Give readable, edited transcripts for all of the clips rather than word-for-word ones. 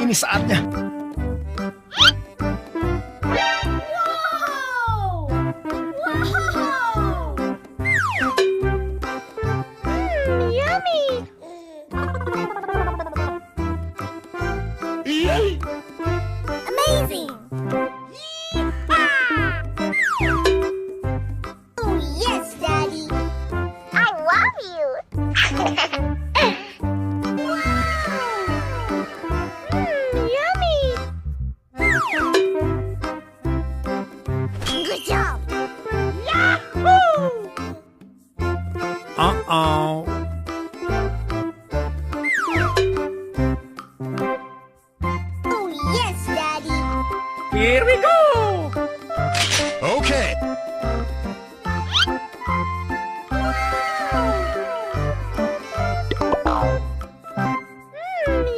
Ini saatnya. Amazing! Oh, yes, Daddy. I love you. Yummy! Good job! Yahoo! Uh-oh. Oh, yes, Daddy. Here we go. Okay.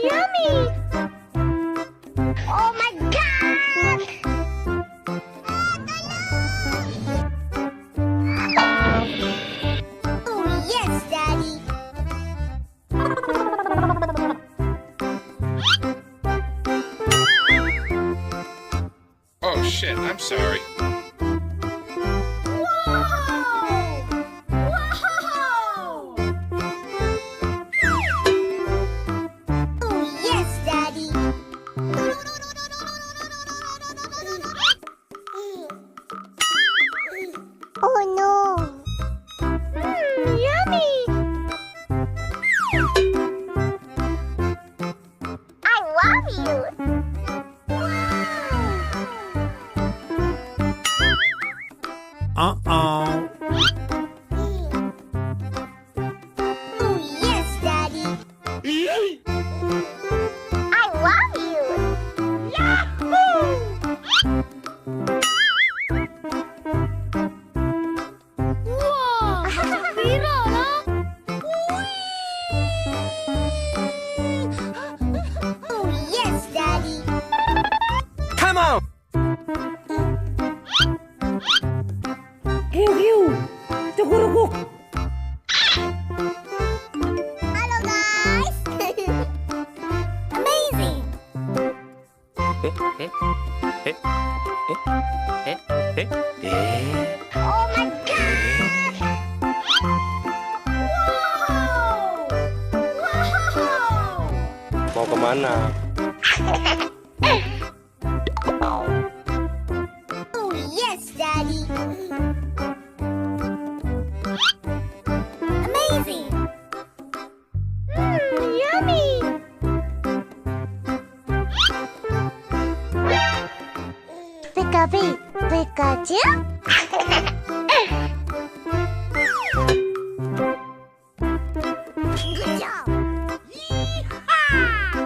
Yummy! Oh my God! Oh yes, Daddy! Oh shit, I'm sorry. Whoa! Oh yes, Daddy! Oh no! Yummy! I love you! Uh-oh. Oh yes, Daddy! I love you! Yahoo! Wow! Bira na! Oh yes, Daddy! Come on. Tugurugok. Hello, guys! Amazing! Oh my God! Wow! Wow! Mau kemana? Oh yes, Daddy! Amazing! Yummy! Pika-pee, Pikachu? Good job! Yee-haw!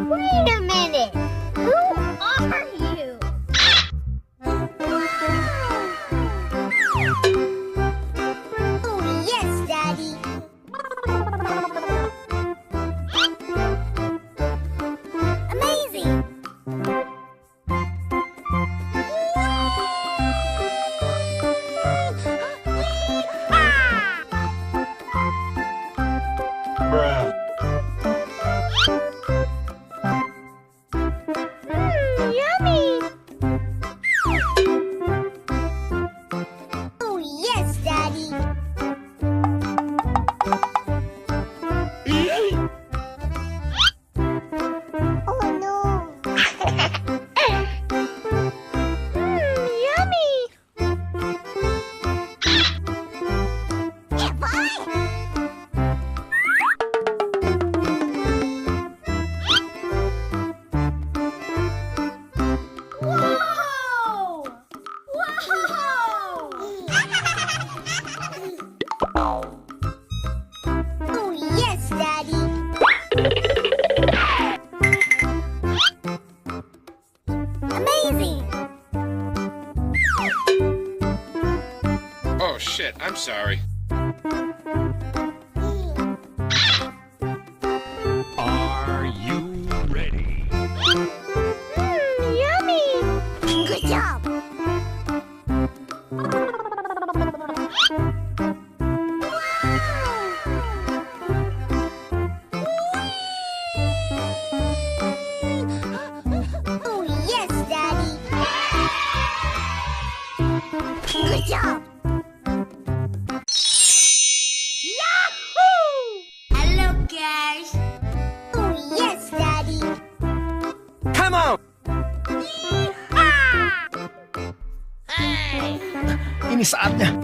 Wait a minute! Who are you? Oh yes, Daddy! Amazing! Yummy! Oh yes, Daddy! Oh no! Yummy! Yeah, boy! Whoa! Whoa! Oh yes, Daddy! Amazing! Oh shit, I'm sorry. Are you ready? Yummy! Good job! Wow! job! Yahoo! Hello, guys! Oh, yes, Daddy! Come on! Yeehaw! Hey! Ini saatnya.